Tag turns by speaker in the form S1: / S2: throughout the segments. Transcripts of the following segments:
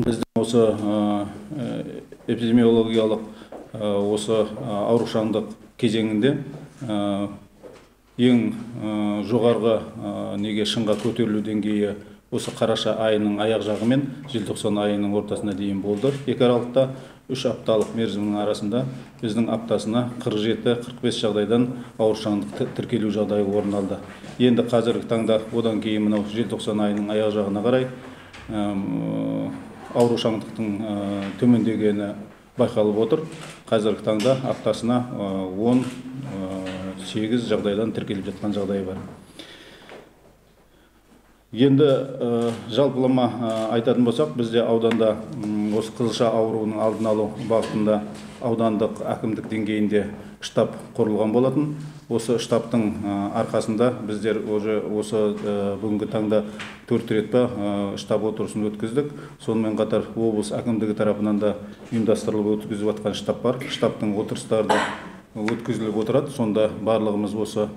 S1: Біздің осы эпидемиологиялық осы аурушаңдық кезеңінде ең жоғарғы неге шыңға көтерілу деңгейі осы қараша айының аяқ жағы мен желтоқсан айының ортасына дейін болды. Екі аралықта 3 апталық мерзімнің арасында біздің аптасына 47-45 жағдайдан аурушаңдық тіркелу жағдайы орын алды. Енді қазіргі таңда одан кейін мынау желтоқсан айының аяқ жағына қарай аурушаңдықтың төмендегені байқалып отыр. Қазіргі таңда аптасына 18 жағдайдан тіркеліп жатқан жағдай бар. Енді жалпылама айтатын болсақ, бізде ауданда осы қызылша ауруының алдын алу бағытында аудандық әкімдік деңгейінде штаб құрылған болатын. Осы штабтың арқасында біздер осы бүгінгі таңда 4 рет штаб отырысын өткіздік. Сонымен қатар облыс әкімдігі тарапынан да ұйымдастырылып өткізіп жатқан штаб бар. Штабтың отырыстары да өткізіліп отырады. Сонда барлығымыз осы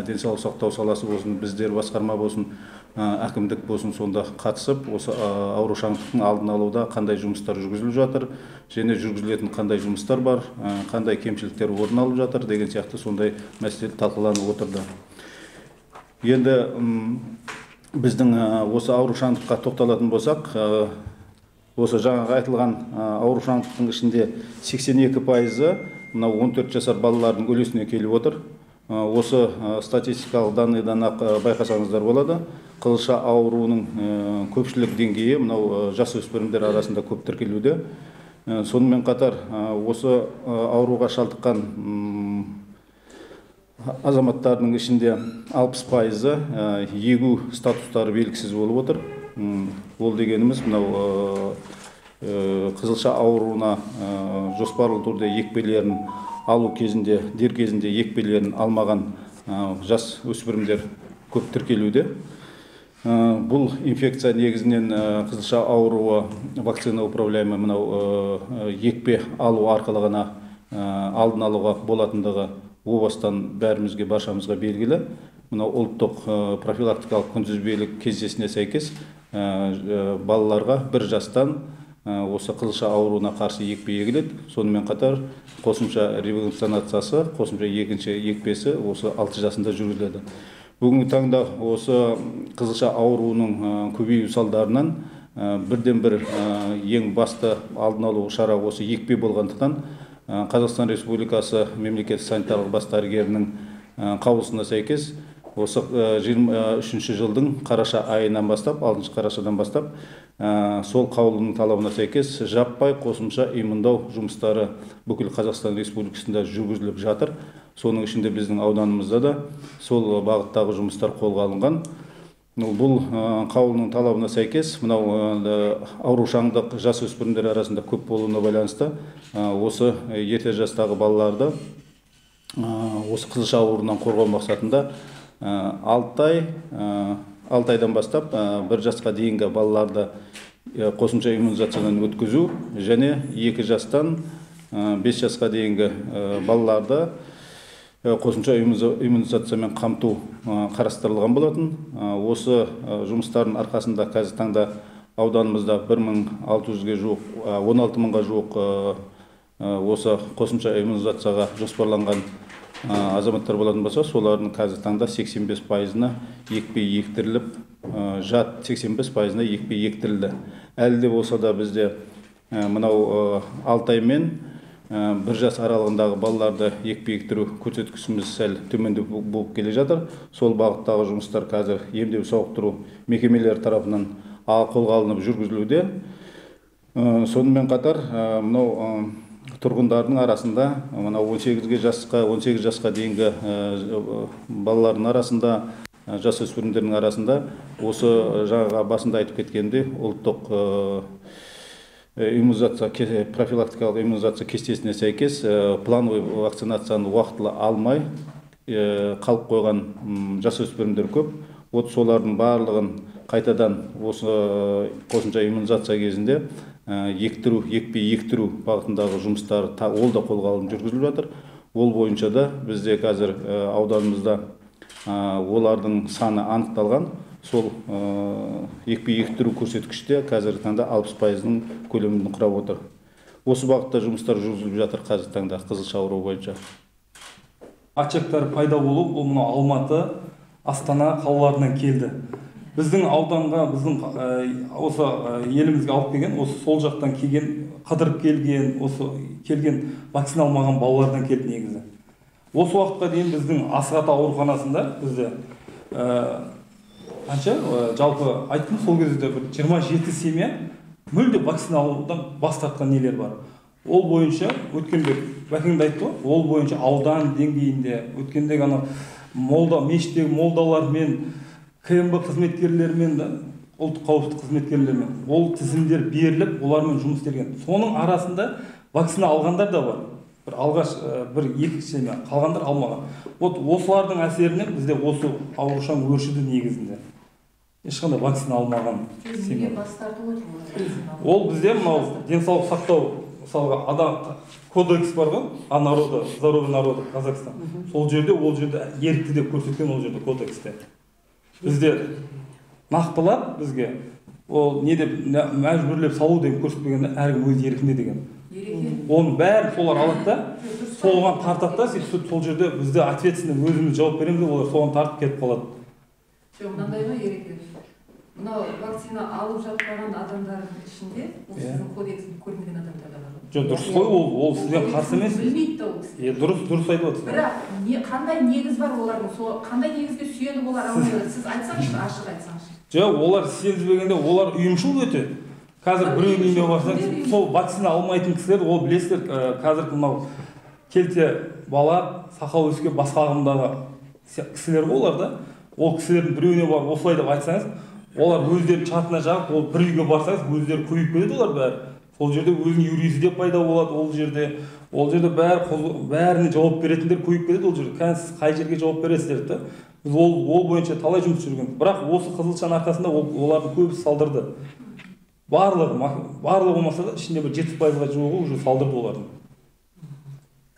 S1: денсаулық сақтау саласы болсын, біздер басқарма болсын, әкімдік болсын, сонда қатысып, осы аурушаңдықтың алдын алуда қандай жұмыстар жүргізіліп жатыр, және жүргізілетін қандай жұмыстар бар, қандай кемшіліктер орын алып жатыр деген сияқты сондай мәселе талқыланып отырды. Енді біздің осы аурушаңдыққа тоқталатын болсақ, осы жаңағы айтылған аурушаңдықтың ішінде 82%-ы мынау 14 жасар балалардың үлесіне келіп отыр. Осы статистикалық данныйдан байқасаңыздар болады. Қызылша ауруының көпшілік деңгейі мынау жасөспірімдер арасында көп тіркелуде. Сонымен қатар осы ауруға шалдыққан азаматтардың ішінде 60%-ы егу статустары белгісіз болып отыр. Ол дегеніміз мынау қызылша ауруына жоспарлы түрде екпелерін алу кезінде, дер кезінде екпелерін алмаған жас өспірімдер көп тіркелуде. Бұл инфекция негізінен қызылша ауруы вакцина управляемый мынау екпе алу арқылы ғана алдын алуға болатындығы о бастан бәрімізге баршамызға белгілі. Мынау ұлттық профилактикалық күнтізбелік кестесіне сәйкес балаларға 1 жастан осы қызылша ауруына қарсы екпе егіледі. Сонымен қатар қосымша ревакцинациясы, қосымша екінші екпесі осы 6 жасында жүргізіледі. Бүгінгі таңда осы қызылша ауруының көбею салдарынан бірден-бір ең басты алдын алу шара осы екпе болғандықтан Қазақстан Республикасы мемлекеттік санитарлық бас дәрігерінің қаулысына сәйкес осы 23 жылдың қараша айынан бастап, 6 қарашадан бастап, сол қаулының талабына сәйкес жаппай қосымша иммундау жұмыстары бүкіл Қазақстан Республикасында жүргізіліп жатыр. Соның ішінде біздің ауданымызда да сол бағыттағы жұмыстар қолға алынған. Бұл қаулының талабына сәйкес мынау аурушаңдық жасөспірімдер арасында көп болуына байланысты осы ерте жастағы балаларды осы қызылша ауруынан қорғау мақсатында 6 айдан бастап 1 жасқа дейінгі балаларды қосымша иммунизациядан өткізу және 2 жастан 5 жасқа дейінгі балаларды қосымша иммунизациямен қамту қарастырылған болатын. Осы жұмыстардың арқасында қазіргі таңда ауданымызда 1600-ге жуық, 16 мыңға жуық осы қосымша иммунизацияға жоспарланған азаматтар болатын болса, солардың қазіргі таңда 85%-ына екпе ектіріліп, жат 85%-ына екпе ектірілді. Әлі де болса да бізде мынау 6 ай мен 1 жас аралығындағы балаларды екпе ектіру көрсеткішіміз сәл төменде болып келе жатыр. Сол бағыттағы жұмыстар қазір емдеу сауықтыру мекемелері тарапынан қолға алынып жүргізілуде. Сонымен қатар мынау тұрғындардың арасында 18 жасқа дейінгі балалардың арасында, жасөспірімдердің арасында осы жаңағы басында айтып кеткенде ұлттық профилактикалық иммунизация кестесіне сәйкес плановый вакцинацияны уақытылы алмай қалып қойған жасөспірімдер көп. Солардың барлығын қайтадан осы қосымша иммунизация кезінде екпе ектіру бағытындағы жұмыстар ол да қолға алынып жүргізіліп жатыр. Ол бойынша да бізде қазір ауданымызда олардың саны анықталған. сол екпе ектіру көрсеткіште қазіргі таңда 60%-ның көлемін құрап отыр. Осы бағытта жұмыстар жүргізіліп жатыр қазіргі таңда қызылша ауруы бойынша.
S2: Очагтар пайда болып, бұл мына Алматы, Астана қалаларынан келді. Біздің ауданға, біздің осы елімізге алып келген, осы сол жақтан келген, қыдырып келген, осы келген вакцина алмаған балалардан келді негізі. Осы уақытқа дейін біздің Асығата ауруханасында бізде қанша жалпы айттым, сол кезде бір 27 семья мүлде вакцина алудан бас тартқан нелер бар. Ол бойынша өткенде Бәкеңді айтты ғой, ол бойынша аудан деңгейінде өткенде ғана молда, мешіттегі молдалармен, КМБ қызметкерлерімен, ұлттық қауіпсіздік қызметкерлерімен ол тізімдер беріліп, олармен жұмыс істелген. Соның арасында вакцина алғандар да бар. Бір алғаш бір-екі семья, қалғандар алмаған. Вот осылардың әсерінен бізде осы аурушаң өршіді негізінде. Ешқандай вакцина алмаған семья. Ол бізде мынау денсаулық сақтау, мысалға адам кодекс бар ғой, о народа, здоровье народа, Казахстан. Сол жерде ерікті деп көрсеткен, ол жерде кодексте. Бізде нақтылап бізге ол не деп мәжбүрлеп салу деп көрсетпегенде әркім өз еркінде деген. Оның бәрін солар алады да, соған тартады да, сөйтіп сол жерде бізде ответственно өзіміз жауап береміз, олар соған тартып кетіп қалады.
S3: Мынандай ғой ереке. Мынау вакцина алып жатқан адамдардың ішінде сіздің кодексін көрмеген адамдар да бар.
S2: Жоқ, дұрыс қой, ол сізден қарсы емес.
S3: Білмейді да ол кісі.
S2: Дұрыс айтып отырсыз.
S3: Бірақ қандай негіз бар олардың? Қандай негізге сүйеніп олар алмайды? Сіз айтсаңызшы, ашық айтсаңызшы.
S2: Жоқ, олар сезбегенде олар ұйымшыл өте. Қазір біреудің үйіне барсаңыз, сол вакцина алмайтын кісілер, ол білесіздер, қазір мынау келте бала, сақал өскен басқа ағымдағы кісілер олар да. Ол кісілердің біреуіне барып осылай деп айтсаңыз, олар өздерінің чатына жағып, ол бір үйге барсаңыз, өздері көбейіп кетеді олар бәрі. Сол жерде өзінің юристі де пайда болады, ол жерде бәріне жауап беретіндер көбейіп кетеді ол жерде. Қазір сіз қай жерге жауап бересіздер да? Біз ол бойынша талай жұмыс жүрген. Бірақ осы қызылшаның арқасында олардың көбісі салдырды. Барлығы болмаса да ішінде бір 70%-ға жуығы уже салдырды олардың.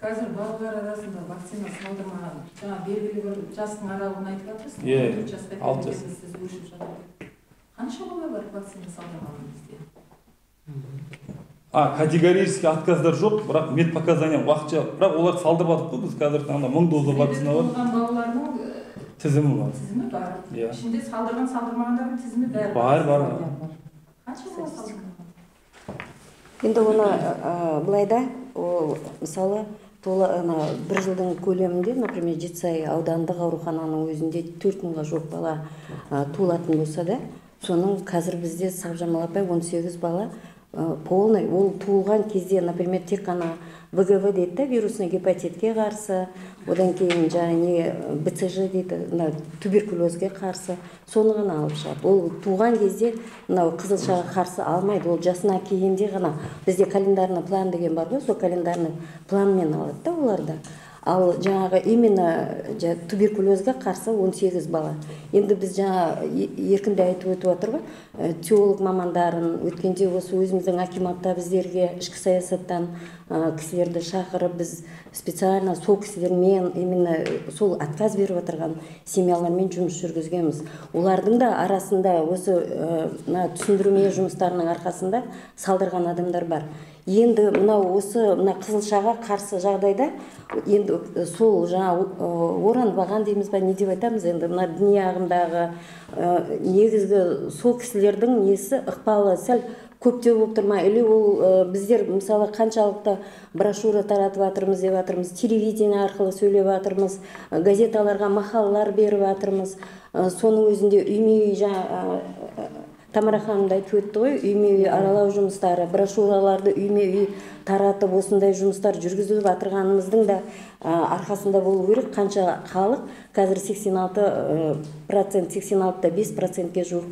S3: Қазір балалар арасында вакцина салдырмаған, жаңа белгілі бір жастың аралығын айтып жатырсыз.
S2: Иә,
S3: 6 жаста. Қанша бала бар вакцина салдырмаған бізде?
S2: Категорически отказдар жоқ, бірақ медпоказания уақытша, бірақ олар салдырып жатыр ғой, біз қазір таңда 1000 доза вакцина бар.
S3: Салдырған балалардың
S2: тізімі бар.
S3: Тізімі бар. Ішінде салдырған, салдырмағандардың тізімі бәрі
S2: бар.
S3: Қанша бала салдырмаған?
S4: Енді оны былайда, мысалы, бір жылдың көлемінде, например, Жетісай аудандық аурухананың өзінде 4000-ға жоқ бала туылатын болса да, соның қазір бізде сапжамалапай 18 бала полный, ол туылған кезде, например, тек қана ВГВ дейді да, вирусный гепатитке қарсы, одан кейін жаңа БЦЖ дейді, туберкулезге қарсы, соны ғана алып шығады. Ол туған кезде мынау қызылшаға қарсы алмайды, ол жасына келгенде ғана. Бізде календарный план деген бар ғой, сол календарный планмен алады да оларда. Ал жаңағы именно туберкулезге қарсы 18 бала. Енді біз жаңа еркінде айтып өтіп отыр ғой, теолог мамандарын өткенде осы өзіміздің акиматта біздерге ішкі саясаттан кісілерді шақырып, біз специально сол кісілермен, именно сол отказ беріп отырған семьялармен жұмыс жүргізгенбіз. Олардың да арасында осы түсіндірме жұмыстарының арқасында салдырған адамдар бар. Енді мынау осы қызылшаға қарсы жағдайда енді сол жаңа оранбаған дейміз ба, не деп айтамыз, енді мына діни ағымдағы негізгі сол кісілердің несі ықпалы сәл көптеу болып тұрма, или ол біздер мысалы қаншалықты брошюра таратып жатырмыз деп жатырмыз, телевидение арқылы сөйлеп жатырмыз, газеталарға мақалалар беріп жатырмыз, соның өзінде үйме-үй жаңа Тамара ханым да айтып өтті ғой, үйме-үй аралау жұмыстары, брошюраларды үйме-үй таратып, осындай жұмыстар жүргізіліп жатырғанымыздың да арқасында болу керек. Қанша халық қазір 86-5%-ге жуық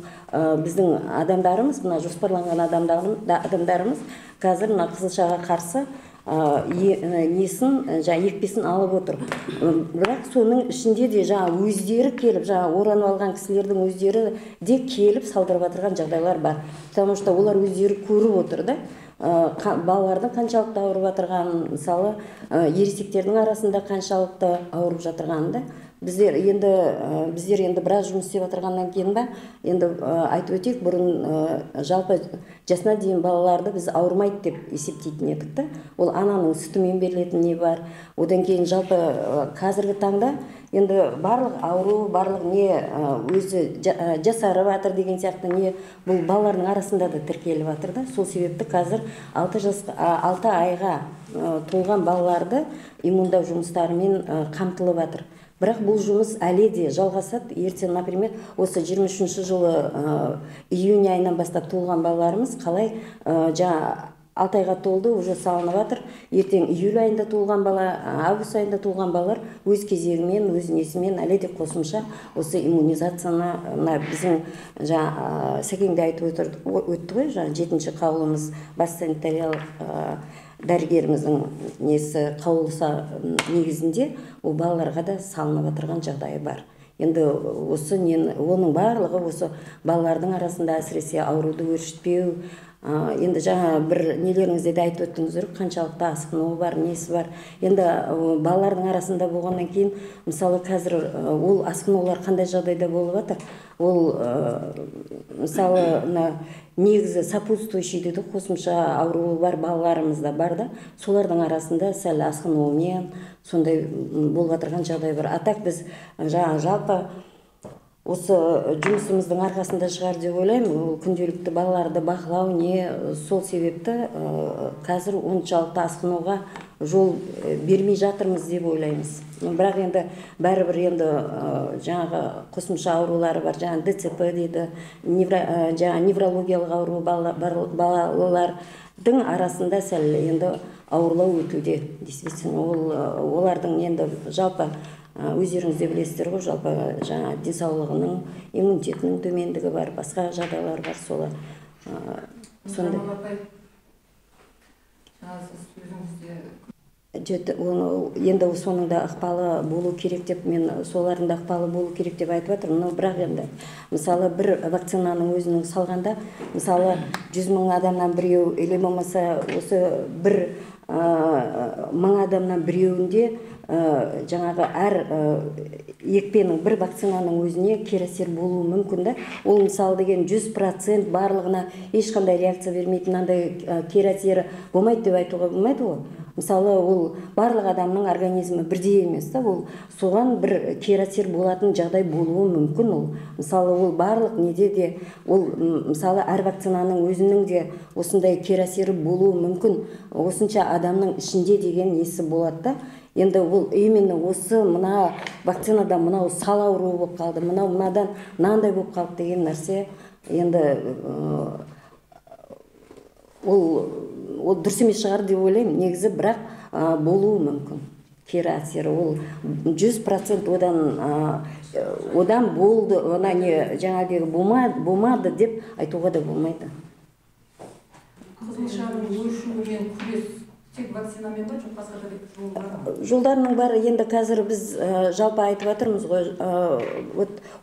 S4: біздің адамдарымыз, мына жоспарланған адамдарымыз қазір мына қызылшаға қарсы несін, екпесін алып отыр. Бірақ соның ішінде де өздері келіп, оранып алған кісілердің өздері де келіп салдырып отырған жағдайлар бар. Потому что олар өздері көріп отыр да, балалардың қаншалықты ауырып жатырғанын, мысалы ересектердің арасында қаншалықты ауырып жатырғанын да Біздер енді біраз жұмыс істеп отырғаннан кейін ба, енді айтып өтейік, бұрын жалпы жасына дейін балаларды біз ауырмайды деп есептейтін едік та. Ол ананың сүтімен берілетін не бар. Одан кейін жалпы қазіргі таңда енді барлық ауру, барлық не өзі жасарып жатыр деген сияқты не бұл балалардың арасында да тіркеліп жатыр да. Сол себепті қазір 6 айға толған балаларды иммундау жұмыстарымен қамтылып жатыр. Бірақ бұл жұмыс әлі де жалғасады. Ертең, например, осы 23-ші жылы июнь айынан бастап толған балаларымыз қалай 6 айға толды, уже салынып жатыр. Ертең июль айында толған бала, август айында толған балалар өз кезегімен, өз несімен әлі де қосымша осы иммунизацияны біздің Сәкен де айтып өтті ғой, 7-ші қаулымыз бас санитариялық дәрігеріміздің несі қаулысы негізінде ол балаларға да салынып отырған жағдайы бар. Енді оның барлығы осы балалардың арасында әсіресе ауруды өршітпеу, енді жаңа бір нелеріңізде де айтып өттіңіздер, қаншалықты асқынуы бар, несі бар. Енді балалардың арасында болғаннан кейін, мысалы қазір ол асқынулар қандай жағдайда болып жатыр? Ол мысалы негізі сопутствующий дейді, қосымша ауруы бар балаларымызда бар да, солардың арасында сәл асқынуымен сондай болып отырған жағдай бар. Атақ біз жалпы осы жұмысымыздың арқасында шығар деп ойлаймын. Ол күнделікті балаларды бақылау не сол себепті қазір оншалықты асқынуға жол бермей жатырмыз деп ойлаймыз. Бірақ енді бәрібір енді жаңағы қосымша аурулары бар, жаңа ДЦП дейді, неврологиялық ауру балалардың арасында сәл енді ауырлау өтуде. Действительно, олардың енді жалпы өздеріңіз де білесіздер ғой, жалпы жаңа денсаулығының, иммунитетінің төмендігі бар, басқа жағдайлар бар, солар. Енді соның да ықпалы болу керек деп, мен солардың да ықпалы болу керек деп айтып жатырмын. Бірақ енді мысалы бір вакцинаның өзінің салғанда, мысалы 100 мың адамнан біреу, или болмаса осы бір 1000 адамнан біреуінде жаңағы әр екпенің бір вакцинаның өзіне кері әсер болуы мүмкін да. Ол мысалы деген 100% барлығына ешқандай реакция бермейтін, андай кері әсері болмайды деп айтуға болмайды ғой. Мысалы ол барлық адамның организмі бірдей емес та, ол соған бір кері әсер болатын жағдай болуы мүмкін. Ол мысалы ол барлық неде де, ол мысалы әр вакцинаның өзінің де осындай кері әсері болуы мүмкін. Осынша адамның ішінде деген несі болады да. Енді ол именно осы мына вакцинада мынау сал ауруы болып қалды, мынадан мынандай болып қалды деген нәрсе енді ол дұрыс емес шығар деп ойлаймын. Негізі бірақ болуы мүмкін кері әсері. Ол 100% одан болды, ona не жаңағы болмады деп айтуға да болмайды.
S3: Қызылшаның өршуімен күрес тек вакцинамен ба, жоқ басқа да жол бар ма?
S4: Жолдарының бары енді қазір біз жалпы айтып жатырмыз ғой,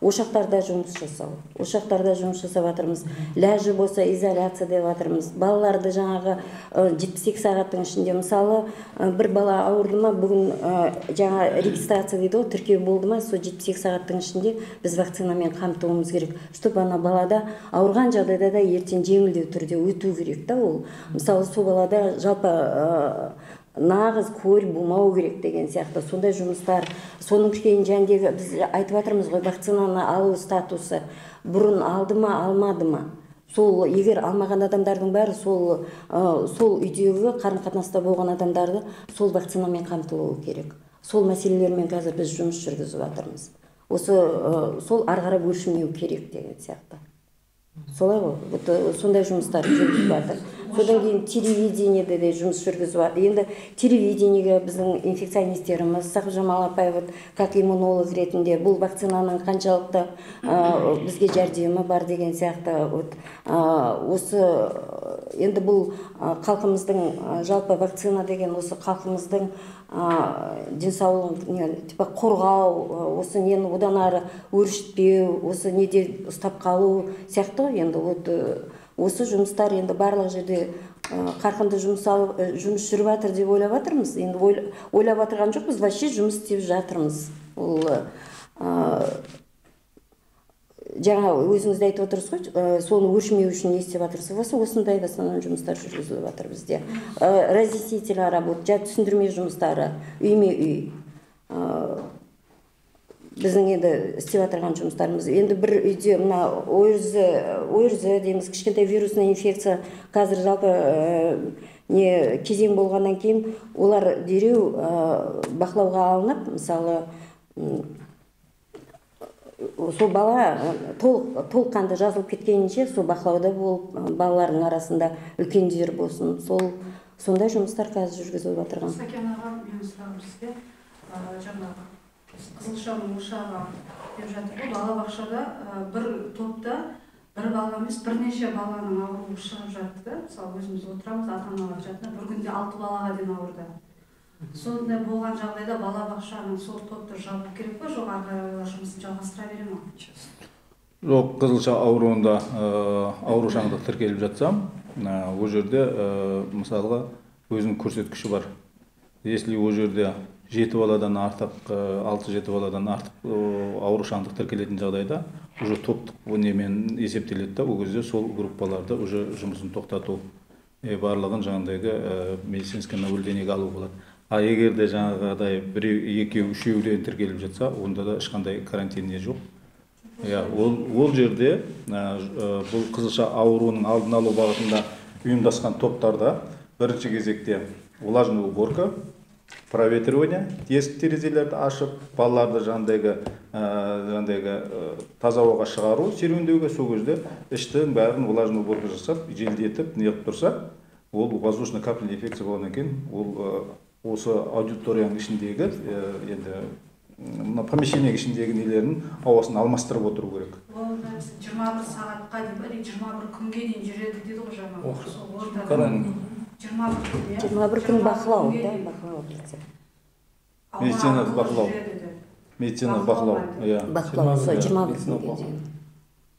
S4: ошақтарда жұмыс жасау. Ошақтарда жұмыс жасап жатырмыз. Ләжі болса изоляция деп жатырмыз. Балаларды жаңағы 72 сағаттың ішінде, мысалы бір бала ауырды ма, бүгін жаңа регистрация дейді ғой, тіркеу болды ма, сол 72 сағаттың ішінде біз вакцинамен қамтуымыз керек. Чтобы ана балада ауырған жағдайда да ертең жеңілдеу түрде өту керек та ол. Мысалы сол балада жалпы нағыз көл болмау керек деген сияқты сондай жұмыстар. Соның кейін жәндегі біз айтып жатырмыз ғой, вакцинаны алу статусы бұрын алды ма, алмады ма? Сол егер алмаған адамдардың бәрі сол үйдегі қарым-қатынаста болған адамдарды сол вакцинамен қамтылуы керек. Сол мәселелермен қазір біз жұмыс жүргізіп жатырмыз. Сол ары-қарай өршімеу керек деген сияқты. Солай ғой, сондай жұмыстар жүргізіп жатыр. Содан кейін телевидениеде де жұмыс жүргізіп жатыр. Енді телевидениеге біздің инфекционистеріміз, Сақыпжамал апай как иммунолог ретінде бұл вакцинаның қаншалықты бізге жәрдемі бар деген сияқты. Осы енді бұл халқымыздың жалпы вакцина деген осы халқымыздың денсаулығын қорғау, осы нені одан ары өршітпеу, осы неде ұстап қалу сияқты. Енді осы жұмыстар енді барлық жерде қарқынды жұмыс жүріп жатыр деп ойлап жатырмыз. Енді ойлап отырған жоқпыз, вообще жұмыс істеп жатырмыз. Ол жаңа өзіңіз де айтып отырсыз ғой, соны өршімеу үшін не істеп жатырсыз? Осындай в основном жұмыстар жүргізіліп жатыр бізде. Разъяснительная работа, түсіндірме жұмыстары, үйме үй. Біздің енді істеп жатырған жұмыстарымыз. Енді бір үйде мына ойырзы дейміз, кішкентай вирусный инфекция, қазір жалпы не кезең болғаннан кейін олар дереу бақылауға алынып, мысалы сол бала толыққанды жазылып кеткенінше сол бақылауда болып, балалардың арасында үлкендер болсын, сондай жұмыстар қазір жүргізіліп жатырған.
S5: Сәкен аға, менің сұрағым сізге, жаңағы Қызылшаның ошағы деп жатыр ғой, балабақшада бір топта бір бала емес, бірнеше баланың ауруы шығып жатты. Мысалы өзіміз отырамыз, ата-аналар жатында бір күнде 6 балаға дейін ауырды. Сондай болған жағдайда балабақшаның сол топты жабу керек пе, жоқ ары қарай жұмысын жалғастыра бере ме?
S1: Жоқ, қызылша ауруында аурушаңдық тіркеліп жатсам, ол жерде мысалға өзінің көрсеткіші бар. Если ол жерде 7 баладан артық, 6-7 баладан артық аурушаңдық тіркелетін жағдайда уже топтық немен есептеледі да, ол кезде сол группаларды уже жұмысын тоқтату, барлығын жаңағыдайғы медицинский наблюдениеге алу болады. А егер де жаңағыдай біреу, екеу, үшеуден тіркеліп жатса, онда да ешқандай карантин не жоқ. Ол жерде бұл қызылша ауруының алдын алу бағытында ұйымдасқан топтарда бірінші кезекте влажная уборка, проветривание, есік терезелерді ашып, балаларды жаңағыдайғы таза ауаға шығару, серуендеуге, сол кезде іштің бәрін влажная уборка жасап, желдетіп, неғып тұрса, ол воздушно-капельный инфекция болғаннан кейін, ол осы аудиторияның ішіндегі, енді помещение ішіндегі нелерін ауасын алмастырып отыру керек.
S5: Ол 21 сағатқа дейін, 21 күнге дейін жүреді дейді ғой жаңағы.
S4: 21 күн бақылау, да, бақылау кетсе.
S1: Медициналық бақылау. Медициналық бақылау,
S4: бақылау, 21 күнге дейін.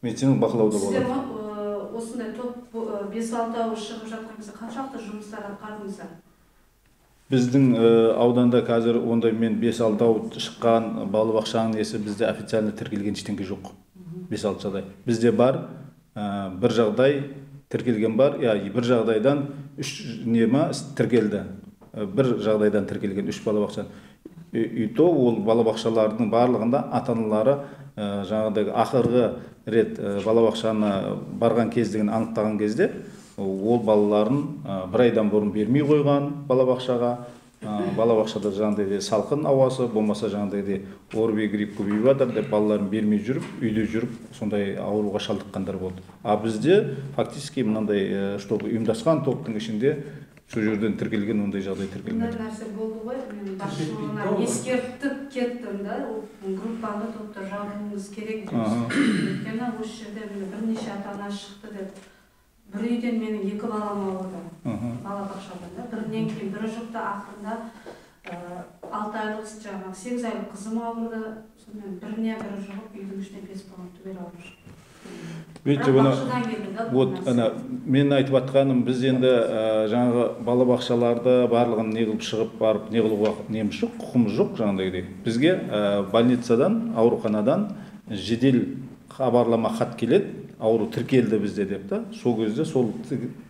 S1: Медициналық бақылауда болады.
S5: Сіздер осындай топ 5-6 ауыз шығып жатқан кезде қаншақты жұмыстар атқардыңыздар?
S1: Біздің ауданда қазір ондай мен 5-6 ауыз шыққан балабақшаның несі бізде официально тіркелген ештеңе жоқ. 5-6 жағдай. Бізде бар, бір жағдай тіркелген бар, бір жағдайдан 3 нема тіркелді. Бір жағдайдан тіркелген 3 балабақша. Үйто ол балабақшалардың барлығында ата-аналары жаңағыдай ақырғы рет балабақшаны барған кездігін анықтаған кезде ол балаларын бір айдан бұрын бермей қойған балабақшаға, балабақшада жаңағыдай салқын ауасы, болмаса жаңағыдай ОРВИ, грипп көбейіп жатыр деп балаларын бермей жүріп, үйде жүріп, сондай ауруға шалдыққандар болды. А бізде фактически мынандай, чтобы ұйымдасқан топтың ішінде сол жерден тіркелген ондай жағдай тіркелмеді.
S5: Мындай нәрсе болды ғой, мен басшылығына ескертіп кеттім да, группаны топта жабуыңыз керек деп. Өйткені осы жерде бірнеше ата-ана шықты деп. Бір үйден менің 2 балам ауырды, балабақшадан да. Бірінен кейін бірі жұқты, ақырында 6 айлық, жаңағы 8 айлық қызым ауырды. Сонымен біріне бірі жұғып, үйдің ішіне 5 балам түгел ауырып шықты.
S1: Мен айтып атқаным, біз енді жаңағы балабақшаларды барлығын не қылып шығып барып, не қылуға неміз жоқ, құқымыз жоқ жаңағыдай. Бізге больницадан, ауруханадан жедел хабарлама хат келеді, ауру тіркелді бізде деп та, сол кезде сол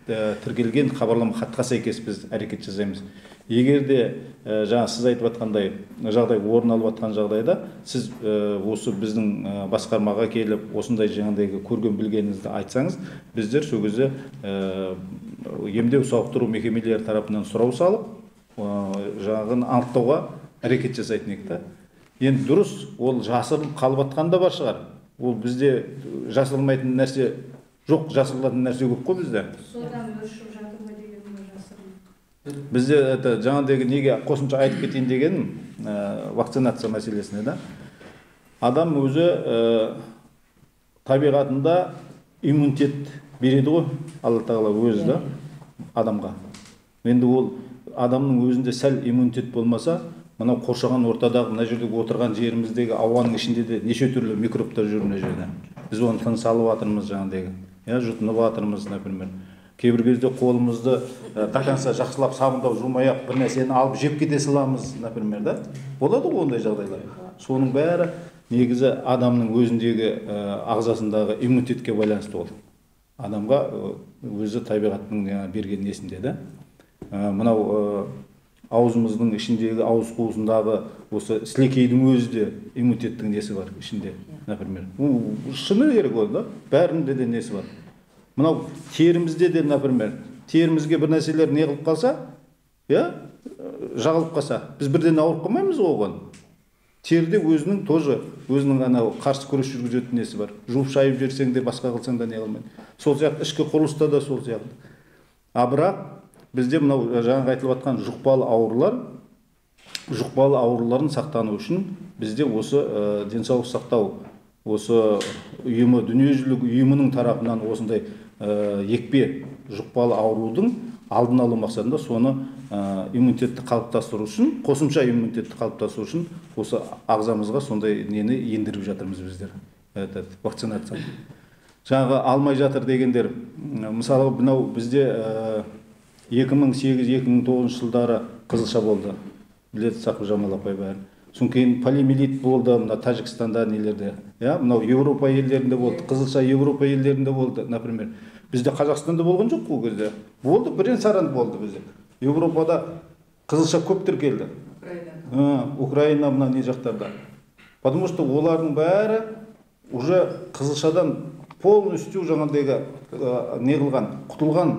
S1: тіркелген хабарлама хатқа сәйкес біз әрекет жасаймыз. Егер де жаңа сіз айтып атқандай жағдай орын алып атқан жағдайда, сіз осы біздің басқармаға келіп, осындай жаңағыдай көрген білгеніңізді айтсаңыз, біздер сол кезде емдеу сауықтыру мекемелері тарапынан сұрау салып, жаңағын анықтауға әрекет жасайтын едік та. Енді дұрыс, ол жасырылып қалып атқан да бар шығар. Ол бізде жасырылмайтын нәрсе жоқ, жасырылатын нәрсе көп қой бізде.
S5: Содан өршіп жатыр ма дегенім жасырын.
S1: Бізде жаңағыдай неге қосымша айтып кетейін дегенім, вакцинация мәселесіне да. Адам өзі табиғатында иммунитет береді ғой, Алла тағала өзі да адамға. Енді ол адамның өзінде сәл иммунитет болмаса, мынау қоршаған ортадағы, мына жердегі отырған жеріміздегі ауаның ішінде де неше түрлі микробтар жүр мына жерде. Біз оны тыныс алып жатырмыз жаңағыдай, жұтынып жатырмыз, например. кейбір кезде қолымызды тақанса жақсылап сабындап жумай ақ бір нәрсені алып жеп кете саламыз, например, да? Болады ғой ондай жағдайлар. Соның бәрі негізі адамның өзіндегі ағзасындағы иммунитетке байланысты ол. Адамға өзі табиғаттың берген несінде, да? Мынау аузымыздың ішіндегі, ауыз қуысындағы осы сілекейдің өзі де иммунитеттің несі бар ішінде, например. Шыны керек ол, да? Бәрінде де несі бар. Мынау терімізде де, например, терімізге бір нәрселер не қылып қалса, жағылып қалса, біз бірден ауырып қалмаймыз оған. Терде өзінің тоже, өзінің анау қарсы күрес жүргізетін несі бар. Жуып шайып жерсең де, басқа қылсаң да не қылмайды. Сол сияқты ішкі құрылыста да сол сияқты. Бірақ бізде мынау жаңағы айтылып жатқан жұқпалы ауруларын сақтану үшін бізде осы денсаулық сақтау осы ұйымы, дүниежүзілік ұйымының тарапынан осындай екпе жұқпалы аурудың алдын алу мақсатында соны иммунитетті қалыптастыру үшін, қосымша иммунитетті қалыптастыру үшін осы ағзамызға сондай нені ендіріп жатырмыз біздер. Вакцинация. Жаңағы алмай жатыр дегендер, мысалы мынау бізде 2008-2009 жылдары қызылша болды. Біледі Сақып Жамал апай бәрі. Содан кейін полиомиелит болды, мына Тәжікстанда нелерде. Мынау Еуропа елдерінде болды, қызылша Еуропа елдерінде болды, например. Бізде Қазақстанда болған жоқ ол кезде. Болды, бірен-саран болды бізде. Еуропада қызылша көп тіркелді. Украина мына не жақтарда. Потому что олардың бәрі уже қызылшадан полностью жаңағыдегі не қылған, құтылған.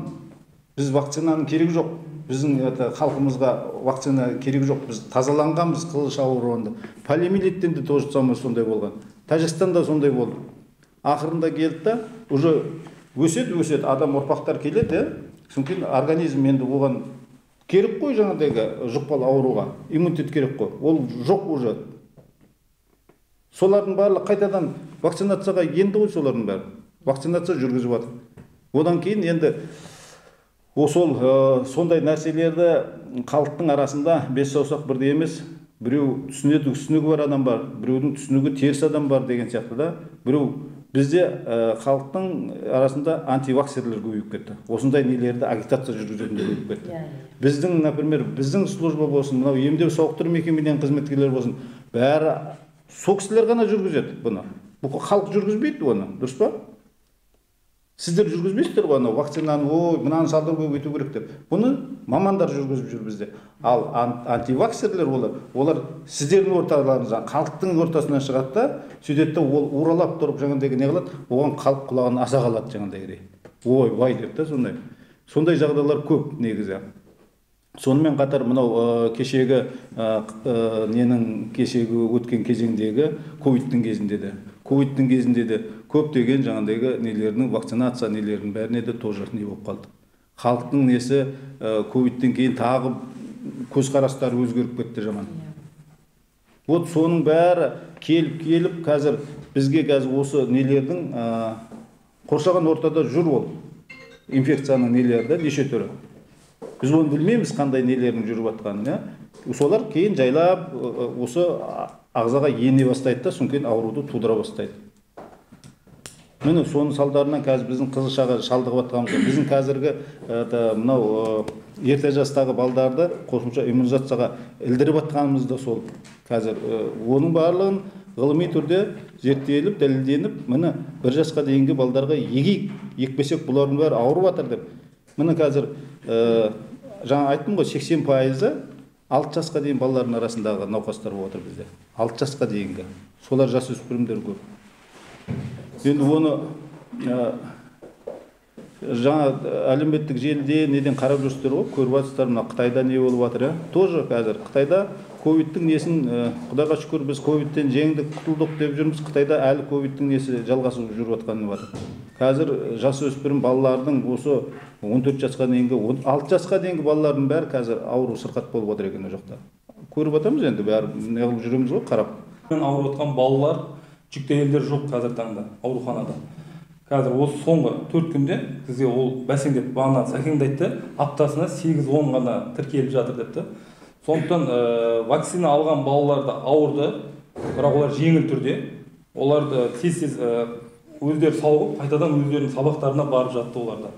S1: Біз вакцинаның керегі жоқ. Біздің халқымызға вакцина керегі жоқ. Біз тазаланғанбыз қызылша ауруында. Полиомиелиттен де тоже самое сондай болған. Тәжікстанда сондай болды. Ақырында келді да, уже өседі, адам ұрпақтар келеді, содан кейін организм енді оған керек қой жаңағыдегі жұқпалы ауруға, иммунитет керек қой. Ол жоқ уже. Солардың барлығы қайтадан вакцинацияға енді ғой солардың бәрі. Вакцинация жүргізіп жатыр. Одан кейін енді сондай нәрселерді халықтың арасында бес саусақ бірдей емес, біреу түсінігі бар адам бар, біреудің түсінігі теріс адам бар деген сияқты да. Біреу бізде халықтың арасында антиваксерлер көбейіп кетті. Осындай нелерді агитация жүргізетіндер көбейіп кетті. Біздің, например, біздің служба болсын, мынау емдеу сауықтыру мекемеден қызметкерлер болсын, бәрі сол кісілер ғана жүргізеді бұны. Бұл халық жүргізбейді оны, дұрыс па? Сіздер жүргізбейсіздер ғой, вакцинаны, мынаны салдыру көбейту керек деп. Бұны мамандар жүргізіп жүр бізде. Ал антиваксерлер олар сіздердің орталарыңызға, халықтың ортасынан шығады да, сөйтеді де ол уралап тұрып жаңағыдегі не қылады, оған халық құлағын аса қалады жаңағыдегідей. Вай деп та сондай. Сондай жағдайлар көп негізі. Сонымен қатар мынау кешегі өткен кезеңдегі ковидтің кезінде де көптеген жаңағыдегі нелерінің вакцинация нелерінің бәріне де тоже не болып қалды. Халықтың несі ковидтен кейін тағы көзқарастары өзгеріп кетті жаман. Вот соның бәрі келіп қазір бізге осы нелердің қоршаған ортада жүр ол инфекцияның нелері неше түрі. Біз оны білмейміз қандай нелердің жүріп жатқанын. Солар кейін жайлап осы ағзаға ене бастайды да, содан кейін ауруды тудыра бастайды. Міне соның салдарынан қазір біздің қызылшаға шалдығып жатқанымыз. Біздің қазіргі мынау ерте жастағы балдарды қосымша иммунизацияға ілдіріп жатқанымыз да сол. Қазір оның барлығын ғылыми түрде зерттеліп, дәлелденіп, міне 1 жасқа дейінгі балдарға егейік, екпесек бұлардың бәрі ауырып жатыр деп. Міне қазір жаңа айттым ғой, 80% 6 жасқа дейін балалардың арасындағы науқастар болып отыр бізде. 6 жасқа дейінгі. Солар жасөспірімдер көп. Енді оны жаңа әлеуметтік желіде неден қарап жүрсіздер ғой, көріп жатсыздар, мына Қытайда не болып жатыр, тоже қазір Қытайда ковидтің несін, Құдайға шүкір біз ковидтен жеңдік, құтылдық деп жүрміз. Қытайда әлі ковидтің несі жалғасып жүріп жатқаны бар. Қазір жасөспірім балалардың осы 14 жасқа дейінгі, 6 жасқа дейінгі балалардың бәрі қазір ауру сырқат болып отыр екен о жақта. Көріп жатамыз енді, бәрі не қылып жүреміз ғой, қарап.
S2: Ауырып жатқан балалар, жүкті әйелдер жоқ қазір таңда ауруханада. Қазір осы соңғы 4 күнде бізге ол бәсеңдеп, бағана Сәкеңді айтты, аптасына 8-10 ғана тіркеліп жатыр депті. Сондықтан вакцина алған балаларды ауырды, бірақ олар жеңіл түрде. Оларды тез өздері сауығып, қайтадан өздерінің сабақтарына барып жатты оларда.